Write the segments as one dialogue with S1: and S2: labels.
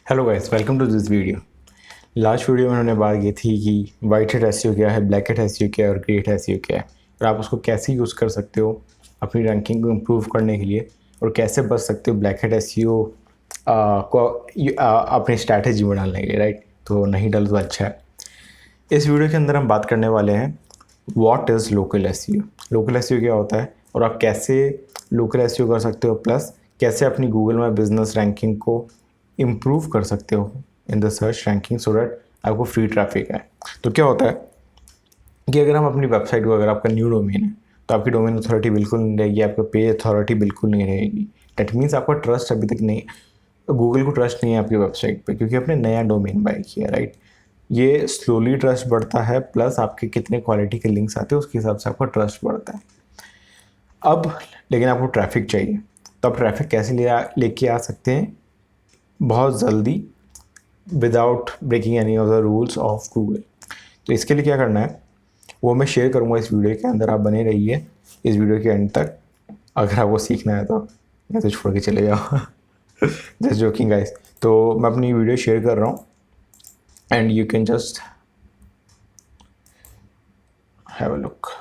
S1: Hello guys, welcome to this video. Last video में उन्होंने बात की थी कि वाइट हैट एसईओ क्या है, ब्लैक हैट एसईओ क्या है और ग्रे हैट एसईओ क्या है, और आप उसको कैसे यूज़ कर सकते हो अपनी रैंकिंग को इम्प्रूव करने के लिए, और कैसे बच सकते हो ब्लैक हैट एसईओ को अपनी स्ट्रैटेजी में डालने के लिए, राइट। तो नहीं डालो तो अच्छा है। इस वीडियो के अंदर हम बात करने वाले हैं what is local SEO. Local SEO क्या होता है और आप कैसे लोकल एसईओ कर सकते हो, प्लस कैसे अपनी गूगल में बिजनेस रैंकिंग को इम्प्रूव कर सकते हो in the search ranking, so that आपको फ्री ट्रैफिक है। तो क्या होता है कि अगर हम अपनी वेबसाइट को, अगर आपका न्यू डोमेन है तो आपकी डोमेन अथॉरिटी बिल्कुल नहीं रहेगी, आपका पेज अथॉरिटी बिल्कुल नहीं रहेगी। दैट मीन्स आपका ट्रस्ट अभी तक नहीं, गूगल को ट्रस्ट नहीं है आपकी वेबसाइट पे, क्योंकि आपने नया डोमेन बाय किया, राइट। ये स्लोली ट्रस्ट बढ़ता है, प्लस आपके कितने क्वालिटी के लिंक्स आते हैं उसके हिसाब से आपका ट्रस्ट बढ़ता है। अब लेकिन आपको ट्रैफिक चाहिए, तो आप ट्रैफिक कैसे लेके आ सकते हैं बहुत जल्दी, without breaking any of the rules of Google. तो इसके लिए क्या करना है वो मैं शेयर करूँगा इस वीडियो के अंदर। आप बने रहिए इस वीडियो के एंड तक, अगर आपको सीखना है तो, या तो छोड़ के चले जाओ। Just joking guys. तो मैं अपनी वीडियो शेयर कर रहा हूँ and you can just have a look.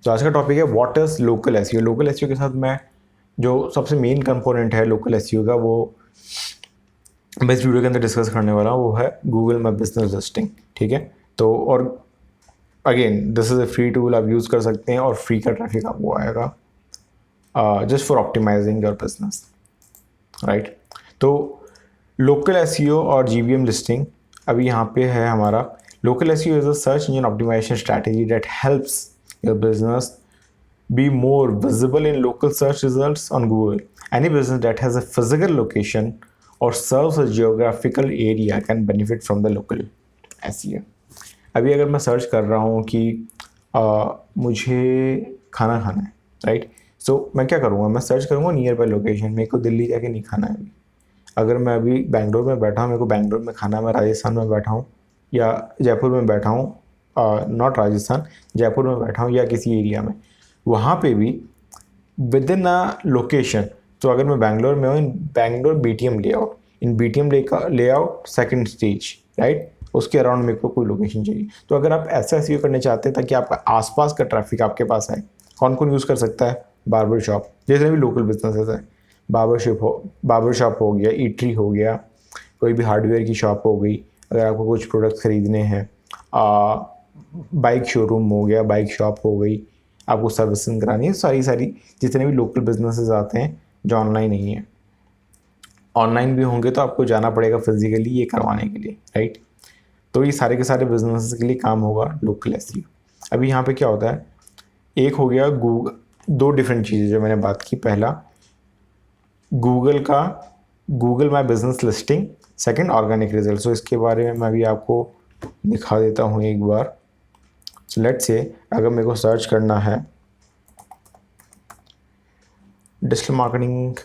S1: तो आज का टॉपिक है what is local SEO. Local SEO के साथ मैं जो सबसे मेन कंपोनेंट है लोकल एसईओ का, वो मैं इस वीडियो के अंदर डिस्कस करने वाला हूँ, वो है गूगल माई बिजनेस लिस्टिंग। ठीक है। तो और again this is a free tool, आप यूज़ कर सकते हैं और फ्री का ट्रैफिक आपको आएगा just for optimizing your business, right. तो लोकल एसईओ और जीवीएम लिस्टिंग अभी यहाँ पे है हमारा। Local SEO is a search engine optimization strategy that helps your business be more visible in local search results on Google. Any business that has a physical location or serves a geographical area can benefit from the local SEO. अभी अगर मैं search कर रहा हूँ कि मुझे खाना खाना है, राइट। सो मैं क्या करूँगा, मैं सर्च करूँगा नियर बाय लोकेशन। मेरे को दिल्ली जाके नहीं खाना है अभी। अगर मैं अभी बैंगलोर में बैठा हूँ, मेरे को बैंगलोर में खाना है, मैं राजस्थान में बैठा हूँ या जयपुर में बैठा हूँ, नॉट राजस्थान, जयपुर में बैठा हूँ या किसी एरिया में, वहाँ पे भी विद इन अ लोकेशन। तो अगर मैं बैंगलोर में हूँ, in Bangalore BTM layout, in BTM layout second stage, right, उसके अराउंड मेरे को कोई लोकेशन चाहिए। तो अगर आप ऐसा एसईओ करने चाहते हैं ताकि आपका आसपास का ट्रैफिक आपके पास आए, कौन कौन यूज़ कर सकता है? बार्बर शॉप, जैसे भी लोकल बिजनेसेस है, बार्बर शॉप हो गया, ईटरी हो गया, कोई भी हार्डवेयर की शॉप हो गई, अगर आपको कुछ प्रोडक्ट्स खरीदने हैं, बाइक शोरूम हो गया, बाइक शॉप हो गई, आपको सर्विसिंग करानी है, सारी सारी जितने भी लोकल बिजनेसेस आते हैं जो ऑनलाइन नहीं है। ऑनलाइन भी होंगे तो आपको जाना पड़ेगा फिजिकली ये करवाने के लिए, राइट। तो ये सारे के सारे बिजनेसेस के लिए काम होगा लोकल एसईओ। अभी यहाँ पे क्या होता है, एक हो गया गूगल, दो डिफरेंट चीज़ें जो मैंने बात की। पहला गूगल का Google my business listing, second organic result. So इसके बारे में मैं भी आपको दिखा देता हूँ एक बार। सो लेट्स से अगर मेरे को सर्च करना है डिजिटल मार्केटिंग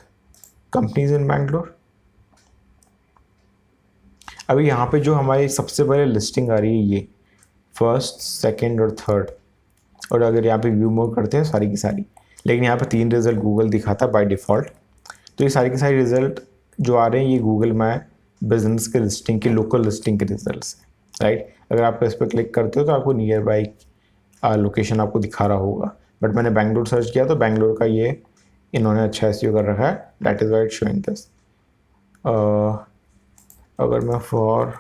S1: कंपनीज इन बैंगलोर, अभी यहाँ पे जो हमारी सबसे पहले लिस्टिंग आ रही है ये फर्स्ट, सेकंड और थर्ड, और अगर यहाँ पे व्यू मोर करते हैं सारी की सारी, लेकिन यहाँ पे तीन रिजल्ट गूगल दिखाता है बाय डिफ़ॉल्ट। तो ये सारी की सारी रिजल्ट जो आ रहे हैं ये गूगल माय बिजनेस के लिस्टिंग के, लोकल लिस्टिंग के रिजल्ट्स हैं, राइट। अगर आप इस पर क्लिक करते हो तो आपको नियर बाई लोकेशन आपको दिखा रहा होगा, बट मैंने बैंगलोर सर्च किया तो बैंगलोर का ये इन्होंने अच्छा एसईओ कर रखा है, that is why it showing this. अगर मैं फॉर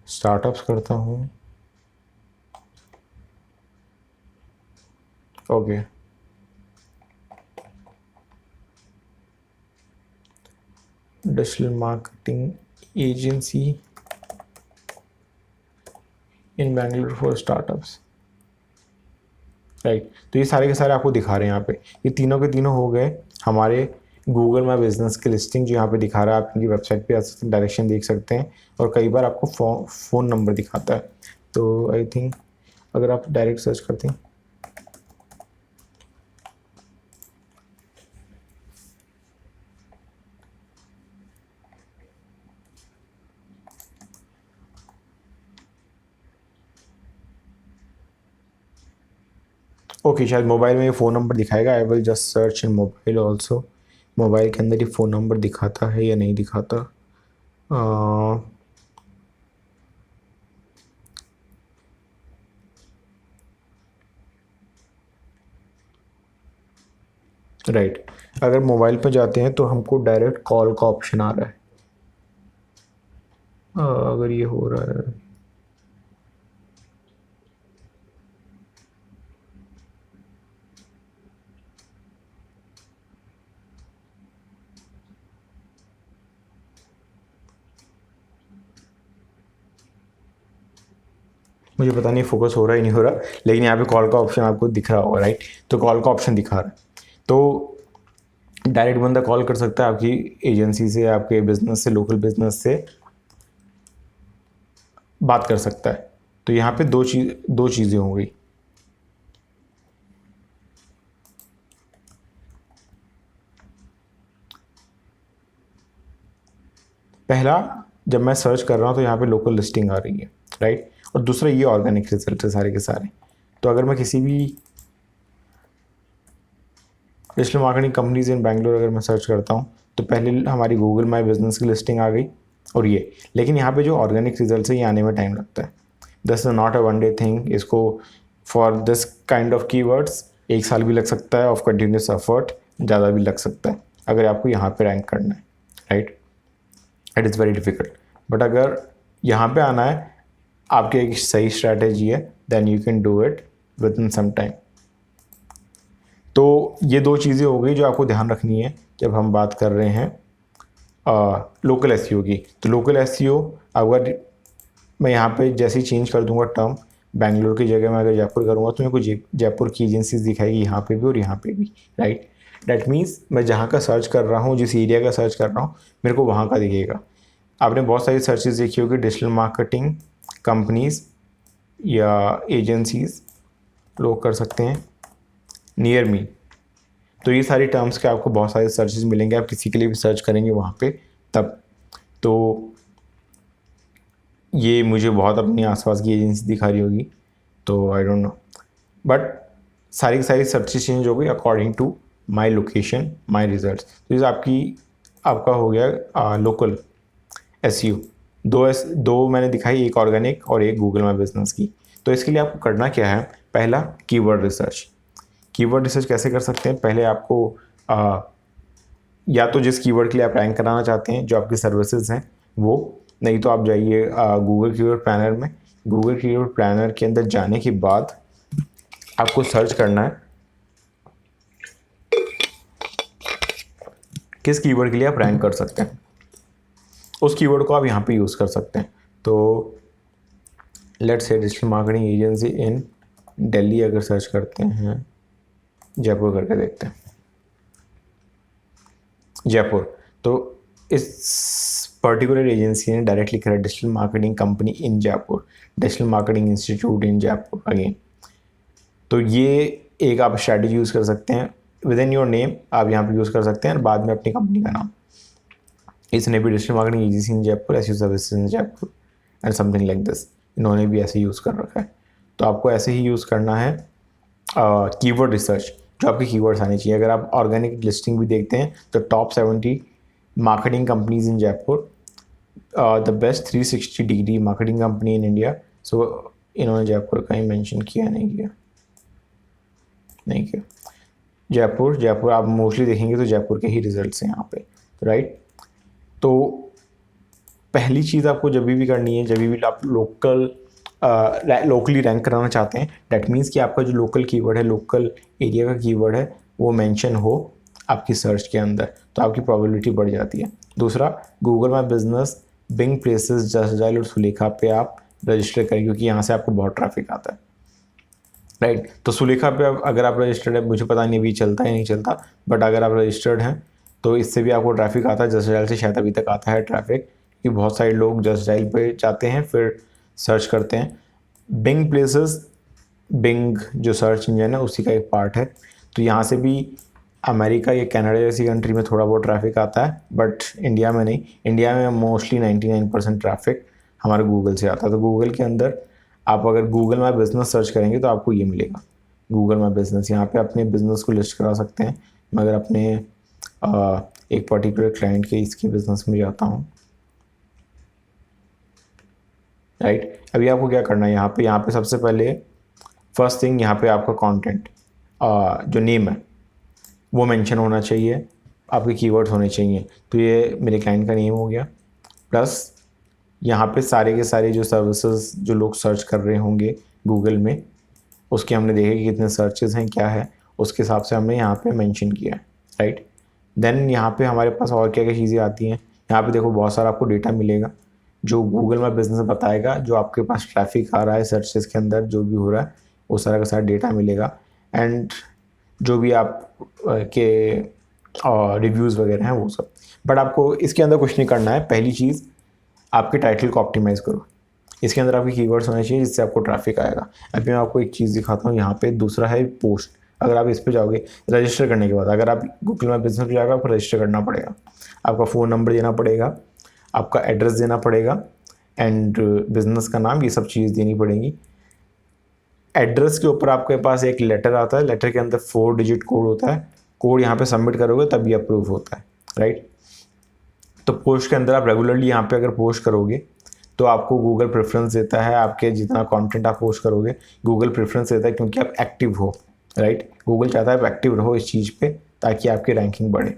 S1: स्टार्टअप्स करता हूँ, okay, digital marketing agency in Bangalore for startups, right. तो ये सारे के सारे आपको दिखा रहे हैं यहाँ पे, ये तीनों के तीनों हो गए हमारे गूगल माई बिजनेस के लिस्टिंग जो यहाँ पे दिखा रहा है। आप इनकी वेबसाइट पे आ सकते हैं, डायरेक्शन देख सकते हैं, और कई बार आपको फ़ोन नंबर दिखाता है। तो आई थिंक अगर आप डायरेक्ट सर्च करते हैं, ओके, शायद मोबाइल में ये फ़ोन नंबर दिखाएगा। I will just search in mobile also. Mobile के अंदर ये फ़ोन नंबर दिखाता है या नहीं दिखाता? राइट, अगर मोबाइल पे जाते हैं तो हमको डायरेक्ट कॉल का ऑप्शन आ रहा है। अगर ये हो रहा है, मुझे पता नहीं फोकस हो रहा है नहीं हो रहा, लेकिन यहाँ पे कॉल का ऑप्शन आपको दिख रहा होगा, राइट? तो कॉल का ऑप्शन दिखा रहा है, तो डायरेक्ट बंदा कॉल कर सकता है आपकी एजेंसी से, आपके बिजनेस से, लोकल बिजनेस से बात कर सकता है। तो यहाँ पे दो चीज़ें हो गई। पहला, जब मैं सर्च कर रहा हूँ तो यहाँ पे लोकल लिस्टिंग आ रही है, राइट? और दूसरा, ये ऑर्गेनिक रिजल्ट है सारे के सारे। तो अगर मैं किसी भी डिजिटल मार्केटिंग कंपनीज इन बैंगलोर अगर मैं सर्च करता हूँ तो पहले हमारी गूगल माई बिजनेस की लिस्टिंग आ गई और ये, लेकिन यहाँ पे जो ऑर्गेनिक रिजल्ट है ये आने में टाइम लगता है। This is not a one day thing. इसको for this kind of keywords 1 साल भी लग सकता है, ऑफ कंटिन्यूस एफर्ट ज़्यादा भी लग सकता है अगर आपको यहाँ पे रैंक करना है, right? It is very difficult. But अगर यहाँ पे आना है, आपकी एक सही स्ट्रैटेजी है, then you can do it within some time. तो ये दो चीज़ें हो गई जो आपको ध्यान रखनी है जब हम बात कर रहे हैं लोकल एसईओ की। तो लोकल एसईओ, अगर मैं यहाँ पे जैसे ही चेंज कर दूंगा टर्म, बैंगलोर की जगह मैं अगर जयपुर करूँगा तो मेरे को जयपुर की एजेंसीज दिखाएगी यहाँ पे भी और यहाँ पे भी, राइट? डैट मीन्स मैं जहाँ का सर्च कर रहा हूँ, जिस एरिया का सर्च कर रहा हूँ, मेरे को वहाँ का दिखेगा। आपने बहुत सारी सर्चेज देखी होगी, डिजिटल मार्केटिंग कंपनीज या एजेंसीज लोग कर सकते हैं, नियर मी। तो ये सारी टर्म्स के आपको बहुत सारे सर्चेज मिलेंगे, आप किसी के लिए भी सर्च करेंगे वहाँ पे तब। तो ये मुझे बहुत अपने आसपास की एजेंसी दिखा रही होगी, तो आई डोंट नो, बट सारी की सारी सर्चेज चेंज हो गई according to my location, my result. तो ये आपका हो गया लोकल एसईओ। दो मैंने दिखाई, एक ऑर्गेनिक और एक गूगल माई बिजनेस की। तो इसके लिए आपको करना क्या है? पहला, कीवर्ड रिसर्च। कीवर्ड रिसर्च कैसे कर सकते हैं? पहले आपको या तो जिस कीवर्ड के लिए आप रैंक कराना चाहते हैं, जो आपकी सर्विसेज हैं वो, नहीं तो आप जाइए गूगल कीवर्ड प्लानर में। गूगल कीवर्ड प्लानर के अंदर जाने के बाद आपको सर्च करना है किस कीवर्ड के लिए आप रैंक कर सकते हैं, उस कीवर्ड को आप यहाँ पे यूज़ कर सकते हैं। तो let's say digital marketing agency in Delhi अगर सर्च करते हैं, जयपुर करके देखते हैं, जयपुर। तो इस पर्टिकुलर एजेंसी ने डायरेक्टली करा डिजिटल मार्केटिंग कंपनी इन जयपुर, डिजिटल मार्केटिंग इंस्टीट्यूट इन जयपुर अगेन। तो ये एक आप स्ट्रैटेजी यूज़ कर सकते हैं, विद इन योर नेम आप यहाँ पे यूज़ कर सकते हैं और बाद में अपनी कंपनी का नाम। इसने भी digital marketing agency in Jaipur, SEO services in Jaipur and something like this, इन्होंने भी ऐसे यूज़ कर रखा है। तो आपको ऐसे ही यूज़ करना है कीवर्ड रिसर्च, जो आपके कीवर्ड्स आने चाहिए। अगर आप ऑर्गेनिक लिस्टिंग भी देखते हैं तो top 70 marketing companies in Jaipur, the best 360 degree marketing company in India. So इन्होंने जयपुर का ही मेंशन किया, नहीं किया जयपुर आप मोस्टली देखेंगे तो जयपुर के ही रिजल्ट्स हैं यहाँ पे, राइट? तो पहली चीज़ आपको जब भी करनी है, जब भी आप लोकली रैंक कराना चाहते हैं, डैट मीन्स कि आपका जो लोकल कीवर्ड है, लोकल एरिया का कीवर्ड है, वो मेंशन हो आपकी सर्च के अंदर, तो आपकी प्रोबेबिलिटी बढ़ जाती है। दूसरा, Google my business, Bing places, just dial और सुलेखा पे आप रजिस्टर करें, क्योंकि यहाँ से आपको बहुत ट्रैफिक आता है, राइट? तो सुलेखा पे अगर आप रजिस्टर्ड है, मुझे पता नहीं अभी चलता है नहीं चलता, बट अगर आप रजिस्टर्ड हैं तो इससे भी आपको ट्रैफिक आता है। जस्ट डायल से शायद अभी तक आता है ट्रैफिक, कि बहुत सारे लोग जस्ट डायल पे जाते हैं फिर सर्च करते हैं। बिंग प्लेसेस, बिंग जो सर्च इंजन है उसी का एक पार्ट है। तो यहाँ से भी अमेरिका या कनाडा जैसी कंट्री में थोड़ा बहुत ट्रैफिक आता है, बट इंडिया में नहीं। इंडिया में मोस्टली 99% ट्रैफिक हमारे गूगल से आता है। तो गूगल के अंदर आप अगर गूगल में बिजनेस सर्च करेंगे तो आपको ये मिलेगा, गूगल माई बिजनेस, यहाँ पे अपने बिजनेस को लिस्ट करा सकते हैं। मगर अपने एक पर्टिकुलर क्लाइंट के इसके बिजनेस में जाता हूँ, राइट। अभी आपको क्या करना है, यहाँ पे सबसे पहले फर्स्ट थिंग यहाँ पे आपका कंटेंट जो नेम है वो मेंशन होना चाहिए, आपके कीवर्ड्स होने चाहिए। तो ये मेरे क्लाइंट का नेम हो गया, प्लस यहाँ पे सारे के सारे जो सर्विसेज जो लोग सर्च कर रहे होंगे गूगल में, उसके हमने देखे कि कितने सर्चेस हैं, क्या है, उसके हिसाब से हमने यहाँ पे मेंशन किया है, राइट। देन यहाँ पे हमारे पास और क्या क्या चीज़ें आती हैं। यहाँ पे देखो बहुत सारा आपको डेटा मिलेगा जो गूगल में बिजनेस बताएगा, जो आपके पास ट्रैफिक आ रहा है सर्चेस के अंदर, जो भी हो रहा है वो सारा का सारा डेटा मिलेगा। एंड जो भी आप के रिव्यूज़ वगैरह हैं वो सब। बट आपको इसके अंदर कुछ नहीं करना है। पहली चीज़, आपके टाइटल को ऑप्टिमाइज़ करो। इसके अंदर आपके कीवर्ड्स होने चाहिए जिससे आपको ट्रैफिक आएगा। अभी मैं आपको एक चीज़ दिखाता हूँ, यहाँ पे दूसरा है पोस्ट। अगर आप इस पे जाओगे रजिस्टर करने के बाद, अगर आप गूगल में बिजनेस पे जाओगे, आपको रजिस्टर करना पड़ेगा, आपका फ़ोन नंबर देना पड़ेगा, आपका एड्रेस देना पड़ेगा, एंड बिजनेस का नाम, ये सब चीज़ देनी पड़ेगी। एड्रेस के ऊपर आपके पास एक लेटर आता है, लेटर के अंदर 4 डिजिट कोड होता है, कोड यहाँ पे सबमिट करोगे तभी अप्रूव होता है, राइट। तो पोस्ट के अंदर आप रेगुलरली यहाँ पे अगर पोस्ट करोगे तो आपको गूगल प्रेफरेंस देता है, आपके जितना कंटेंट आप पोस्ट करोगे गूगल प्रेफरेंस देता है, क्योंकि आप एक्टिव हो, राइट। गूगल चाहता है आप एक्टिव रहो इस चीज़ पे ताकि आपकी रैंकिंग बढ़े।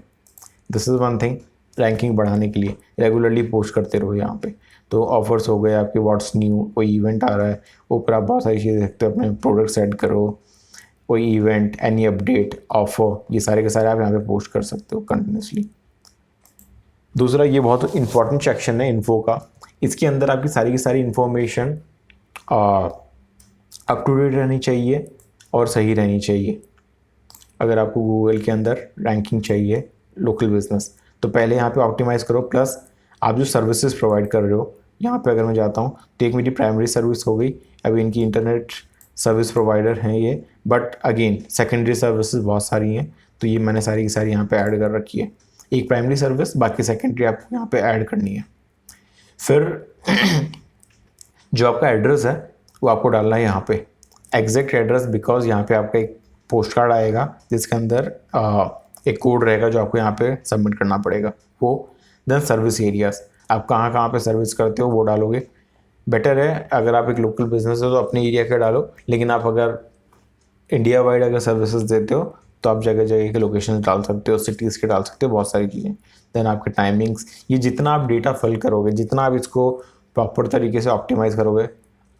S1: This is one thing, ranking बढ़ाने के लिए रेगुलरली पोस्ट करते रहो यहाँ पे। तो ऑफर्स हो गए आपके, व्हाट्स न्यू, कोई इवेंट आ रहा है, ऊपर आप बहुत सारी चीज़ें देखते हो, अपने प्रोडक्ट्स ऐड करो, कोई इवेंट, एनी अपडेट, ऑफर, ये सारे के सारे आप यहाँ पे पोस्ट कर सकते हो कंटिन्यूसली। दूसरा, ये बहुत इंपॉर्टेंट सेक्शन है इन्फो का। इसके अंदर आपकी सारी की सारी इन्फॉर्मेशन अप टू डेट रहनी चाहिए और सही रहनी चाहिए। अगर आपको गूगल के अंदर रैंकिंग चाहिए लोकल बिजनेस, तो पहले यहाँ पे ऑप्टिमाइज़ करो। प्लस आप जो सर्विसेज प्रोवाइड कर रहे हो, यहाँ पे अगर मैं जाता हूँ तो एक मेरी प्राइमरी सर्विस हो गई, अभी इनकी इंटरनेट सर्विस प्रोवाइडर हैं ये, बट अगेन सेकेंडरी सर्विसेज बहुत सारी हैं, तो ये मैंने सारी की सारी यहाँ पे ऐड कर रखी है। एक प्राइमरी सर्विस, बाकी सेकेंडरी आपको यहाँ पे ऐड करनी है। फिर जो आपका एड्रेस है वो आपको डालना है यहाँ पे, एग्जैक्ट एड्रेस, बिकॉज यहाँ पे आपका एक पोस्ट कार्ड आएगा जिसके अंदर एक कोड रहेगा जो आपको यहाँ पे सबमिट करना पड़ेगा वो। देन सर्विस एरियाज, आप कहाँ कहाँ पे सर्विस करते हो वो डालोगे। बेटर है अगर आप एक लोकल बिजनेस हो तो अपने एरिया के डालो, लेकिन आप अगर इंडिया वाइड अगर सर्विसेज देते हो तो आप जगह जगह के लोकेशन डाल सकते हो, सिटीज़ के डाल सकते हो, बहुत सारी चीज़ें। देन आपके टाइमिंग्स, ये जितना आप डेटा फिल करोगे, जितना आप इसको प्रॉपर तरीके से ऑप्टिमाइज़ करोगे,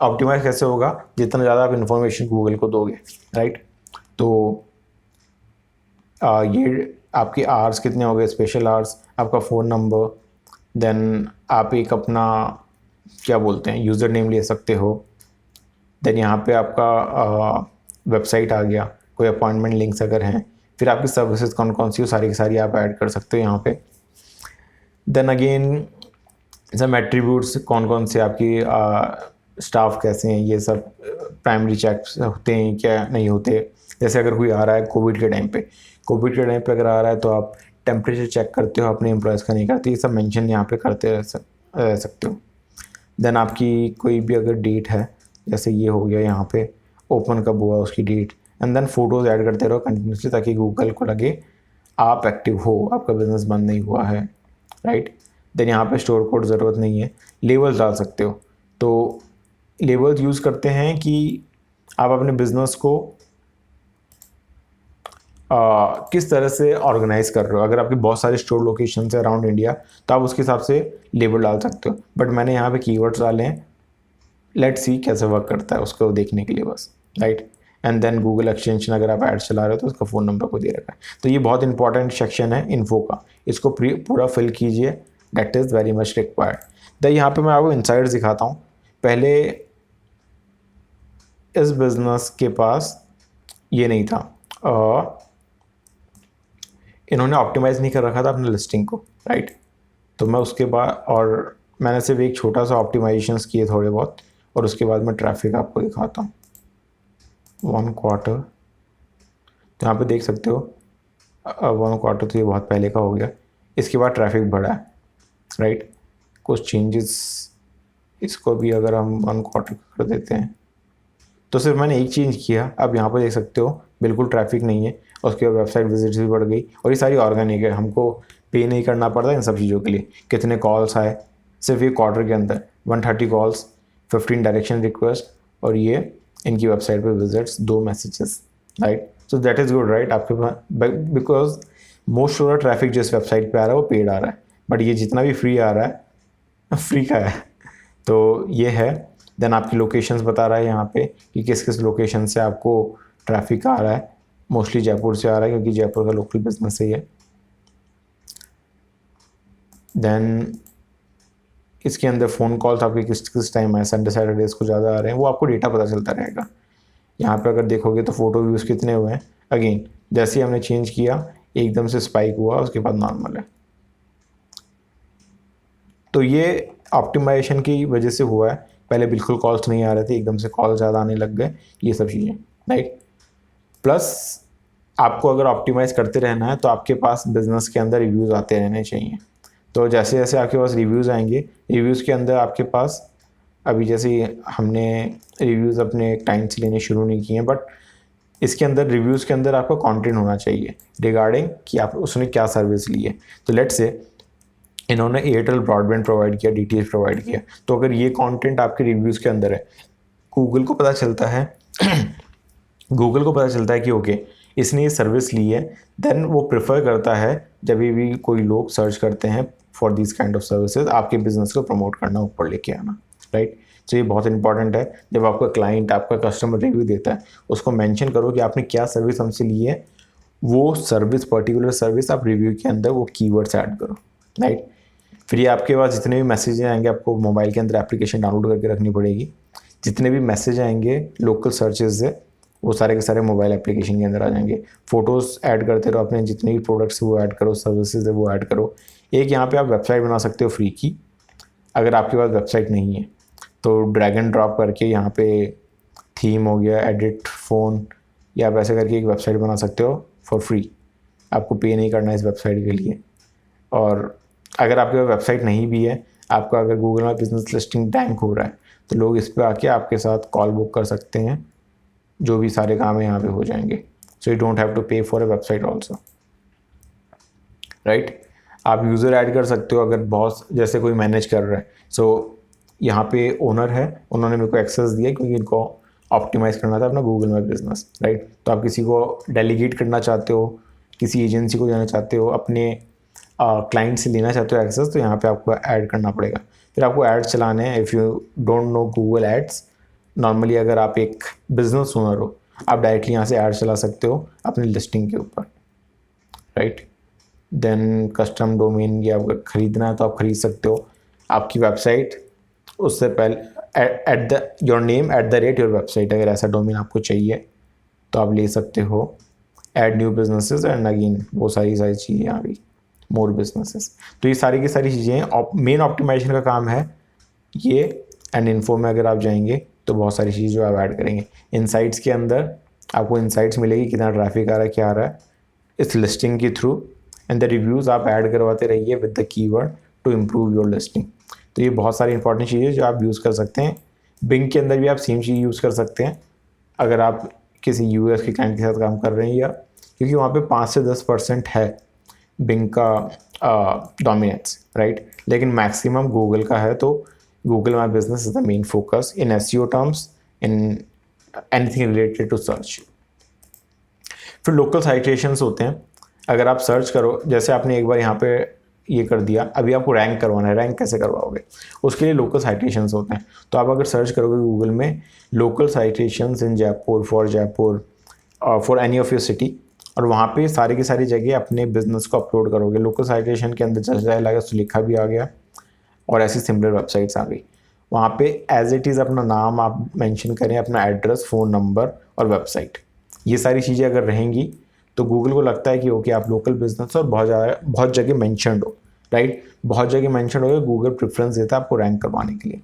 S1: ऑप्टिमाइज़ कैसे होगा, जितना ज़्यादा आप इन्फॉर्मेशन गूगल को दोगे, राइट। तो ये आपके आवर्स कितने हो गए, स्पेशल आवर्स, आपका फ़ोन नंबर, देन आप एक अपना क्या बोलते हैं यूज़र नेम ले सकते हो। देन यहाँ पे आपका वेबसाइट आ गया, कोई अपॉइंटमेंट लिंक्स अगर हैं, फिर आपकी सर्विसेज कौन कौन सी हो सारी की सारी आप ऐड कर सकते हो यहाँ पे। देन अगेन सब एट्रीब्यूट्स, कौन कौन से आपकी स्टाफ कैसे हैं, ये सब प्राइमरी चेक्स होते हैं क्या नहीं होते। जैसे अगर कोई आ रहा है कोविड के टाइम पे अगर आ रहा है तो आप टेम्परेचर चेक करते हो अपने एम्प्लॉयज़ का, नहीं करते, ये सब मेंशन यहाँ पे करते रह सकते हो। देन आपकी कोई भी अगर डेट है, जैसे ये हो गया यहाँ पे ओपन कब हुआ उसकी date, and then photos add करते रहो कंटिन्यूसली ताकि गूगल को लगे आप एक्टिव हो, आपका बिजनेस बंद नहीं हुआ है, राइट। देन यहाँ पे स्टोर कोड ज़रूरत नहीं है। लेबल्स डाल सकते हो, तो लेबल्स यूज़ करते हैं कि आप अपने बिजनेस को किस तरह से ऑर्गेनाइज कर रहे हो। अगर आपकी बहुत सारे स्टोर लोकेशन है अराउंड इंडिया तो आप उसके हिसाब से लेबल डाल सकते हो, बट मैंने यहाँ पे कीवर्ड्स डाले हैं, लेट्स सी कैसे वर्क करता है उसको देखने के लिए बस, right. And then Google extension अगर आप ऐड चला रहे हो तो उसका फ़ोन नंबर को दे रखा है। तो ये बहुत इंपॉर्टेंट सेक्शन है इन्फो का, इसको पूरा फिल कीजिए, that is very much required. तो यहाँ पे मैं आपको इनसाइट्स दिखाता हूँ। पहले इस बिज़नेस के पास ये नहीं था, इन्होंने ऑप्टिमाइज़ नहीं कर रखा था अपने लिस्टिंग को, राइट। तो मैं उसके बाद और मैंने सिर्फ एक छोटा सा ऑप्टिमाइजेशंस किए थोड़े बहुत, और उसके बाद मैं ट्रैफिक आपको दिखाता हूँ 1 क्वार्टर। तो यहाँ पे देख सकते हो 1 क्वार्टर तो ये बहुत पहले का हो गया, इसके बाद ट्रैफिक बढ़ा है, राइट। कुछ चेंजेस, इसको भी अगर हम 1 क्वार्टर कर देते हैं तो सिर्फ मैंने एक चेंज किया, अब यहाँ पर देख सकते हो बिल्कुल ट्रैफिक नहीं है, और उसके बाद वेबसाइट विजिट्स भी बढ़ गई, और ये सारी ऑर्गेनिक है, हमको पे नहीं करना पड़ता इन सब चीज़ों के लिए। कितने कॉल्स आए सिर्फ ये क्वार्टर के अंदर, 130 कॉल्स, 15 डायरेक्शन रिक्वेस्ट, और ये इनकी वेबसाइट पे visits, 2 messages, right. So that is good, right. आपके पास because most of the traffic जिस वेबसाइट पे आ रहा है वो पेड आ रहा है, बट ये जितना भी फ्री आ रहा है फ्री का है। तो ये है। देन आपकी लोकेशंस बता रहा है यहाँ पे कि किस किस लोकेशन से आपको ट्रैफिक आ रहा है। मोस्टली जयपुर से आ रहा है क्योंकि जयपुर का लोकल बिजनेस ही है। देन इसके अंदर फ़ोन कॉल्स आपके किस किस टाइम आए, संडे सैटरडेज को ज़्यादा आ रहे हैं, वो आपको डेटा पता चलता रहेगा। यहाँ पे अगर देखोगे तो फ़ोटो व्यूज़ कितने हुए हैं, अगेन जैसे ही हमने चेंज किया एकदम से स्पाइक हुआ, उसके बाद नॉर्मल है। तो ये ऑप्टिमाइजेशन की वजह से हुआ है। पहले बिल्कुल कॉल्स नहीं आ रहे थे, एकदम से कॉल ज़्यादा आने लग गए, ये सब चीज़ें, राइट। प्लस आपको अगर ऑप्टिमाइज़ करते रहना है तो आपके पास बिजनेस के अंदर रिव्यूज़ आते रहने चाहिए। तो जैसे जैसे आपके पास रिव्यूज़ आएंगे, रिव्यूज़ के अंदर आपके पास अभी जैसे हमने रिव्यूज़ अपने टाइम से लेने शुरू नहीं किए हैं, बट इसके अंदर रिव्यूज़ के अंदर आपका कंटेंट होना चाहिए रिगार्डिंग कि आप उसने क्या सर्विस ली है। तो लेट्स से इन्होंने एयरटेल ब्रॉडबैंड प्रोवाइड किया, डीटीएच प्रोवाइड किया, तो अगर ये कंटेंट आपके रिव्यूज़ के अंदर है, गूगल को पता चलता है गूगल को पता चलता है कि ओके इसने ये सर्विस ली है, देन वो प्रेफर करता है जब भी कोई लोग सर्च करते हैं for this kind of services, आपके बिजनेस को प्रमोट करना, ऊपर लेके आना, राइट। तो ये बहुत इंपॉर्टेंट है। जब आपका क्लाइंट, आपका कस्टमर रिव्यू देता है, उसको मेंशन करो कि आपने क्या सर्विस हमसे ली है, वो सर्विस, पर्टिकुलर सर्विस आप रिव्यू के अंदर वो कीवर्ड्स ऐड करो, राइट। फिर ये आपके पास जितने भी मैसेज आएंगे, आपको मोबाइल के अंदर एप्लीकेशन डाउनलोड करके रखनी पड़ेगी। जितने भी मैसेज आएंगे लोकल सर्चेज से, वो सारे के सारे मोबाइल एप्लीकेशन के अंदर आ जाएंगे। फ़ोटोज़ ऐड करते रहो, अपने जितने भी प्रोडक्ट्स वो ऐड करो, सर्विसेज है वो ऐड करो। एक यहाँ पे आप वेबसाइट बना सकते हो फ्री की, अगर आपके पास वेबसाइट नहीं है तो ड्रैग एंड ड्रॉप करके यहाँ पे थीम हो गया, एडिट फ़ोन, या आप ऐसे करके एक वेबसाइट बना सकते हो फॉर फ्री। आपको पे नहीं करना इस वेबसाइट के लिए। और अगर आपके पास वेबसाइट नहीं भी है, आपका अगर गूगल में बिजनेस लिस्टिंग टैंक हो रहा है, तो लोग इस पर आके आपके साथ कॉल बुक कर सकते हैं, जो भी सारे काम है यहाँ पे हो जाएंगे। So you don't have to pay for a website also, right. आप यूज़र ऐड कर सकते हो अगर बॉस जैसे कोई मैनेज कर रहा है। सो यहाँ पे ओनर है, उन्होंने मेरे को एक्सेस दिया क्योंकि इनको ऑप्टिमाइज़ करना था अपना गूगल मैप बिजनेस, राइट। तो आप किसी को डेलीगेट करना चाहते हो, किसी एजेंसी को जाना चाहते हो, अपने क्लाइंट से लेना चाहते हो एक्सेस, तो यहाँ पे आपको ऐड करना पड़ेगा। फिर आपको ऐड चलाने हैं। If you don't know Google ads, normally अगर आप एक बिजनेस ओनर हो, आप डायरेक्टली यहाँ से ऐड चला सकते हो अपनी लिस्टिंग के ऊपर, राइट। देन कस्टम डोमेन, ये आपको खरीदना है तो आप खरीद सकते हो। आपकी वेबसाइट उससे पहले at the your name at the rate your website, अगर ऐसा डोमेन आपको चाहिए तो आप ले सकते हो। Add new businesses and again वो सारी चीज़ें आ गई, मोर बिजनेसेस। तो ये सारी की सारी चीज़ें मेन ऑप्टिमाइजेशन का काम है ये। एंड इन्फो में अगर आप जाएंगे तो बहुत सारी चीज़ें जो आप ऐड करेंगे। इनसाइट्स के अंदर आपको इनसाइट्स मिलेगी, कितना ट्रैफिक आ रहा है, क्या आ रहा है इस लिस्टिंग के थ्रू। एंड द रिव्यूज़ आप ऐड करवाते रहिए with the keyword to improve your listing. तो ये बहुत सारी इंपॉर्टेंट चीज़ें जो आप यूज़ कर सकते हैं। बिंग के अंदर भी आप सेम चीज़ यूज़ कर सकते हैं अगर आप किसी यूएस के क्लाइंट के साथ काम कर रहे हैं, या क्योंकि वहाँ पे 5 से 10% है बिंग का डोमिनेंस, राइट। लेकिन मैक्सिमम गूगल का है। तो Google my business is the main focus in SEO terms, in anything related to search. फिर लोकल साइटेशंस होते हैं। अगर आप सर्च करो, जैसे आपने एक बार यहाँ पे ये कर दिया, अभी आपको रैंक करवाना है, रैंक कैसे करवाओगे, उसके लिए लोकल साइटेशंस होते हैं। तो आप अगर सर्च करोगे गूगल में local citations in Jaipur for any of your city, और वहाँ पे सारी की सारी जगह अपने बिजनेस को अपलोड करोगे। लोकल साइटेशन के अंदर जैसा लगा सुलेखा भी आ गया और ऐसी सिमिलर वेबसाइट्स आ गई। वहाँ पे एज इट इज़ अपना नाम आप मेंशन करें, अपना एड्रेस, फ़ोन नंबर और वेबसाइट, ये सारी चीज़ें अगर रहेंगी तो गूगल को लगता है कि ओके आप लोकल बिजनेस और बहुत जगह मेंशनड हो, राइट। बहुत जगह मेंशनड हो, गूगल प्रेफरेंस देता है आपको रैंक करवाने के लिए।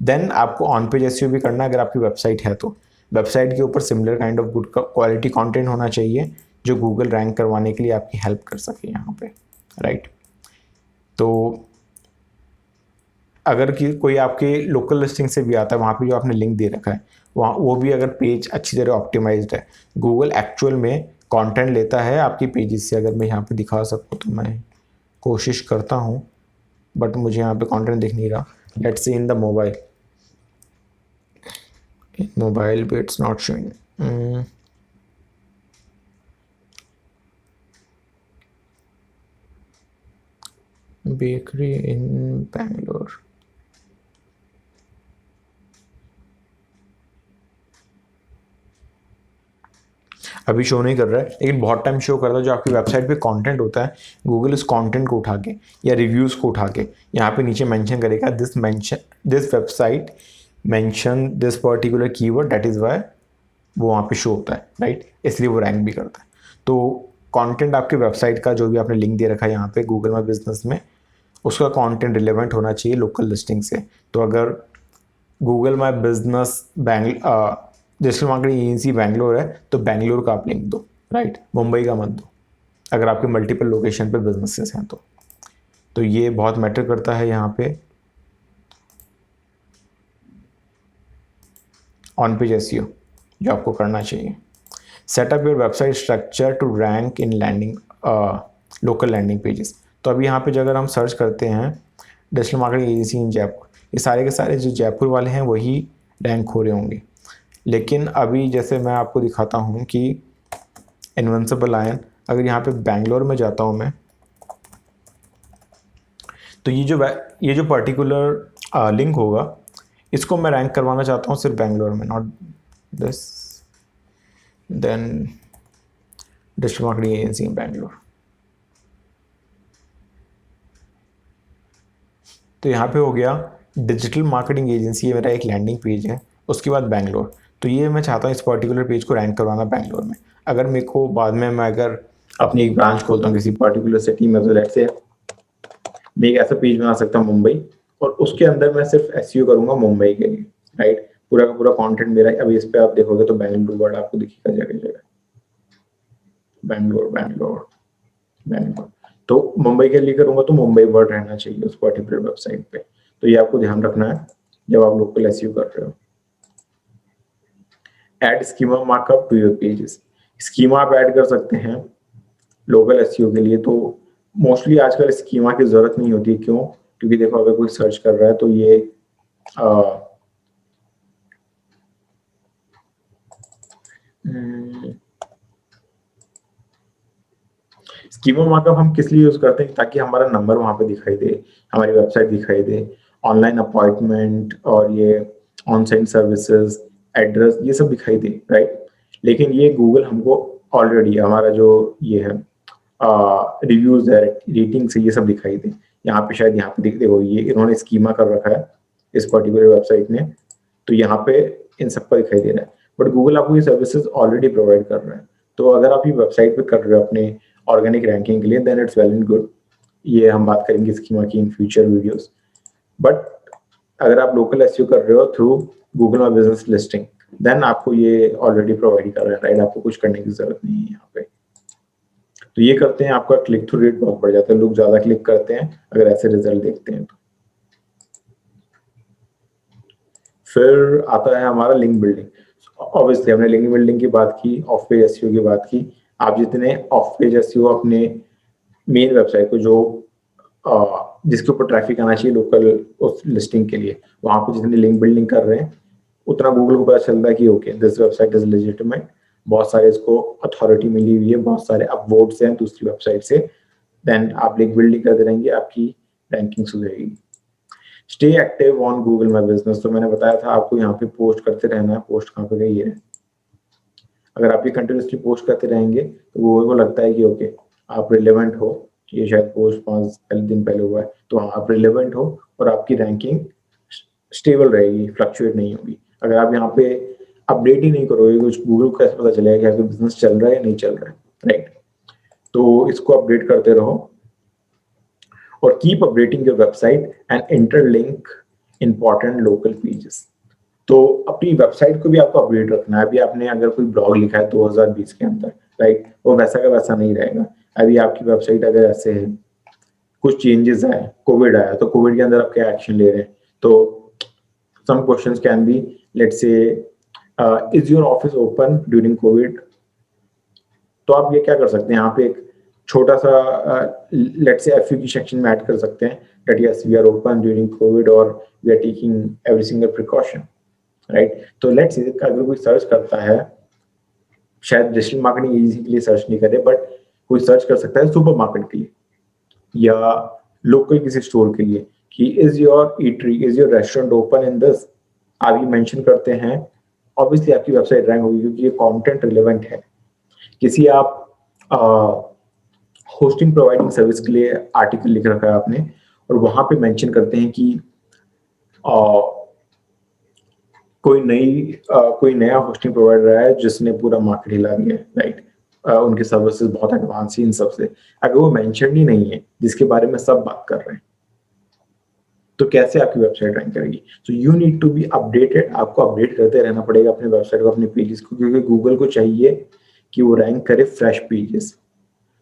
S1: देन आपको ऑन पेज एसईओ भी करना है। अगर आपकी वेबसाइट है तो वेबसाइट के ऊपर similar kind of good quality content होना चाहिए जो गूगल रैंक करवाने के लिए आपकी हेल्प कर सके यहाँ पे, राइट। तो अगर कि कोई आपके लोकल लिस्टिंग से भी आता है, वहाँ पे जो आपने लिंक दे रखा है वहाँ वो भी अगर पेज अच्छी तरह ऑप्टिमाइज्ड है, गूगल एक्चुअल में कंटेंट लेता है आपकी पेजेस से। अगर मैं यहाँ पे दिखा सकूँ तो मैं कोशिश करता हूँ, बट मुझे यहाँ पे कंटेंट दिख नहीं रहा। Let's see in the mobile, in mobile पे इट्स नॉट शोइंग। बेकरी इन बैंगलोर, अभी शो नहीं कर रहा है, लेकिन बहुत टाइम शो करता है। जो आपकी वेबसाइट पे कंटेंट होता है, गूगल उस कंटेंट को उठा के या रिव्यूज़ को उठा के यहाँ पे नीचे मेंशन करेगा, this website mention this particular keyword, that is why वो वहाँ पे शो होता है, राइट। इसलिए वो रैंक भी करता है। तो कंटेंट आपके वेबसाइट का जो भी आपने लिंक दे रखा है यहाँ पे गूगल माई बिजनेस में, उसका कंटेंट रिलेवेंट होना चाहिए लोकल लिस्टिंग से। तो अगर Google my business digital marketing agency Bangalore है तो बैंगलोर का आप लिंक दो, राइट, मुंबई का मत दो, अगर आपके मल्टीपल लोकेशन पे बिजनेसेस हैं तो ये बहुत मैटर करता है यहाँ पे। ऑन पेज एसईओ जो आपको करना चाहिए, setup your website structure to rank in landing local landing pages. तो अभी यहाँ पे जो अगर हम सर्च करते हैं डिजिटल मार्केटिंग एजेंसी इन जयपुर, ये सारे के सारे जो जयपुर वाले हैं वही रैंक हो रहे होंगे। लेकिन अभी जैसे मैं आपको दिखाता हूँ कि इनविंसिबल आयन, अगर यहाँ पे बैंगलोर में जाता हूँ मैं, तो ये जो पर्टिकुलर लिंक होगा इसको मैं रैंक करवाना चाहता हूँ सिर्फ बैंगलोर में, not this, then digital marketing agency in Bangalore. तो यहाँ पे हो गया डिजिटल मार्केटिंग एजेंसी, ये मेरा एक लैंडिंग पेज है, उसके बाद बैंगलोर। तो ये मैं चाहता हूँ इस पर्टिकुलर पेज को रैंक करवाना बैंगलोर में। अगर मेरे को बाद में मैं अगर अपनी एक ब्रांच खोलता हूँ किसी पर्टिकुलर सिटी में, तो लेट्स से मैं एक ऐसा पेज बना सकता हूँ मुंबई, और उसके अंदर मैं सिर्फ एसईओ करूंगा मुंबई के लिए, राइट। पूरा का पूरा कंटेंट मेरा, अभी इस पे आप देखोगे तो बैंगलोर वर्ड आपको दिखेगा जगह जगह, बैंगलोर बैंगलोर बैंगलोर। तो मुंबई के लिए करूंगा तो मुंबई वर्ड रहना चाहिए उस पर्टिकुलर वेबसाइट पे। तो ये आपको ध्यान रखना है जब आप लोकल एसईओ कर रहे हो। Add schema markup to your pages, schema आप ऐड कर सकते हैं लोकल एसईओ के लिए। तो मोस्टली आजकल स्कीमा की जरूरत नहीं होती, क्यों? क्योंकि देखो अगर कोई सर्च कर रहा है तो ये स्कीमा मार्कअप हम किस लिए यूज करते हैं? ताकि हमारा नंबर वहां पे दिखाई दे, हमारी वेबसाइट दिखाई दे, ऑनलाइन अपॉइंटमेंट और ये ऑन साइट सर्विसेज, एड्रेस, ये सब दिखाई दे, राइट। लेकिन ये गूगल हमको ऑलरेडी हमारा जो ये है रिव्यूज है, रेटिंग से ये सब दिखाई दे। यहाँ पे शायद यहाँ पे देखो ये इन्होंने स्कीमा कर रखा है इस पर्टिकुलर वेबसाइट में, तो यहाँ पे इन सब का दिखाई दे रहा है। बट गूगल आपको ये सर्विसेज ऑलरेडी प्रोवाइड कर रहा है। तो अगर आप ये वेबसाइट पे कर रहे हो अपने ऑर्गेनिक रैंकिंग के लिए, then it's well and good. ये हम बात करेंगे स्कीमा की इन फ्यूचर वीडियोस। बट अगर आप लोकल एसईओ कर रहे हो through Google my business listing, then आपको ये ऑलरेडी प्रोवाइड कर रहा है, राइट। आपको कुछ करने की जरूरत नहीं है यहाँ पे। तो ये करते हैं आपका क्लिक थ्रू रेट बहुत बढ़ जाता है, लोग ज्यादा क्लिक करते हैं अगर ऐसे रिजल्ट देखते हैं तो। फिर आता है हमारा लिंक बिल्डिंग। ऑब्वियसली हमने लिंक बिल्डिंग की बात की, ऑफ पेज एसईओ की बात की। आप जितने ऑफ पेज एसईओ अपने मेन वेबसाइट को जो जिसके ऊपर ट्रैफिक आना चाहिए लोकल उस लिस्टिंग के लिए, वहां पे जितनी लिंक बिल्डिंग कर रहे हैं, उतना गूगल को पता चलता है कि okay this website is legitimate, बहुत सारे इसको अथॉरिटी मिली हुई है, बहुत सारे अपवोड्स हैं दूसरी वेबसाइट से। देन आप लिंक बिल्डिंग करते रहेंगे, आपकी रैंकिंग सुधरेगी। Stay active on Google my business, तो मैंने बताया था आपको यहाँ पे पोस्ट करते रहना है। पोस्ट कहाँ पे गई है? अगर आप ये कंटिन्यूसली पोस्ट करते रहेंगे तो गूगल को लगता है कि ओके आप रिलेवेंट हो। ये शायद पोस्ट 5 दिन पहले हुआ है, तो हाँ आप रिलेवेंट हो और आपकी रैंकिंग स्टेबल रहेगी, फ्लक्चुएट नहीं होगी। अगर आप यहाँ पे अपडेट ही नहीं करोगे, कुछ गूगल को कैसे पता चलेगा कि आपका बिजनेस चल रहा है या नहीं चल रहा है, राइट। तो इसको अपडेट करते रहो और keep updating your website and interlink important local pages. तो अपनी वेबसाइट को भी आपको अपडेट रखना है। अभी आपने अगर कोई ब्लॉग लिखा है 2020 के अंदर, राइट, वो वैसा का वैसा नहीं रहेगा। अभी आपकी वेबसाइट अगर ऐसे है, कुछ चेंजेस आए, कोविड आया, तो कोविड के अंदर आप क्या एक्शन ले रहे हैं? तो some questions can be, let's say, is your office open during Covid? तो आप ये क्या कर सकते हैं, यहाँ पे एक छोटा सा लेट्स से एफयू की सेक्शन में ऐड कर सकते हैं that yes we are open during COVID और we are taking every single precaution, right? तो लेट्स से अगर कोई सर्च करता है, शायद डिजिटल मार्केटिंग एजेंसी के लिए सर्च नहीं करे, बट कोई सर्च कर सकता है सुपर मार्केट के लिए या लोकल किसी स्टोर के लिए कि is your eatery, is your restaurant open in this, आप ये मेंशन करते हैं, ऑब्वियसली आपकी वेबसाइट रैंक होगी क्योंकि ये कंटेंट रिलेवेंट है। किसी आप होस्टिंग प्रोवाइडिंग सर्विस के लिए आर्टिकल लिख रखा है आपने और वहां पे मेंशन करते हैं कि कोई नया होस्टिंग प्रोवाइडर है जिसने पूरा मार्केट हिला दिया है, राइट? उनकी सर्विसेज बहुत एडवांस ही इन सबसे, अगर वो मेंशन ही नहीं है जिसके बारे में सब बात कर रहे हैं, तो कैसे आपकी वेबसाइट रैंक करेगी? So you need to be updated, आपको अपडेट करते रहना पड़ेगा अपने वेबसाइट को, अपने पेजेस को, क्योंकि गूगल को चाहिए कि वो रैंक करे fresh pages.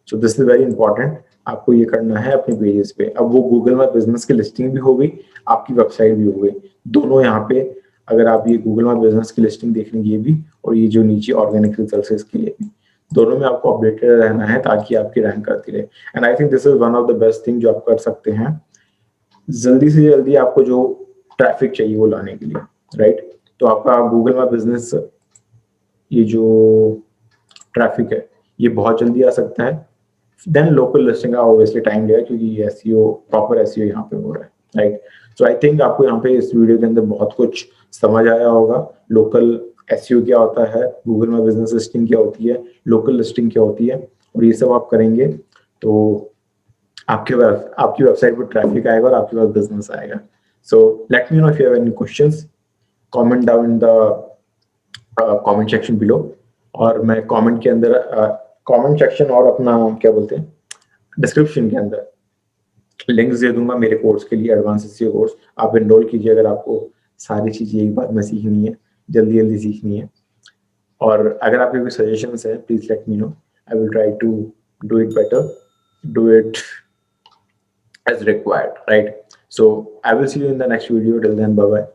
S1: So this is very important, आपको ये करना है अपने पेजेस पे। अब वो गूगल में बिजनेस की लिस्टिंग भी हो गई, आपकी वेबसाइट भी हो गई, दोनों यहाँ पे। अगर आप ये गूगल में बिजनेस की लिस्टिंग देख लेंगे ये भी, और ये जो नीचे ऑर्गेनिक रिजल्ट है इसके लिए भी, दोनों में आपको अपडेटेड रहना है ताकि आपकी रैंक करती रहे। And I think this is one of the best thing जो आप कर सकते हैं, जल्दी से जल्दी आपको जो ट्रैफिक चाहिए वो लाने के लिए, राइट? तो आपका गूगल में बिजनेस ये जो ट्रैफिक है ये बहुत जल्दी आ सकता है। देन लोकल लिस्टिंग का ऑब्वियसली टाइम लगेगा क्योंकि एसईओ, प्रॉपर एसईओ यहाँ पे हो रहा है, राइट? सो आई थिंक आपको यहाँ पे इस वीडियो के अंदर बहुत कुछ समझ आया होगा। लोकल एसईओ क्या होता है, गूगल में बिजनेस लिस्टिंग क्या होती है, लोकल लिस्टिंग क्या होती है, और ये सब आप करेंगे तो आपकी वेबसाइट पर ट्रैफिक आएगा और आपके पास बिजनेस आएगा। So let me know if you have any questions, comment down in the comment section below, और मैं कमेंट के अंदर कमेंट सेक्शन और अपना क्या बोलते हैं डिस्क्रिप्शन के अंदर लिंक्स दे दूंगा मेरे कोर्स के लिए, एडवांस एसईओ कोर्स। आप एनरोल कीजिए अगर आपको सारी चीजें एक बार में सीखनी है, जल्दी जल्दी सीखनी है। और अगर आपके कोई सजेशंस है please let me know, I will try to do it better, do it as required, right? So I will see you in the next video. Till then, bye bye.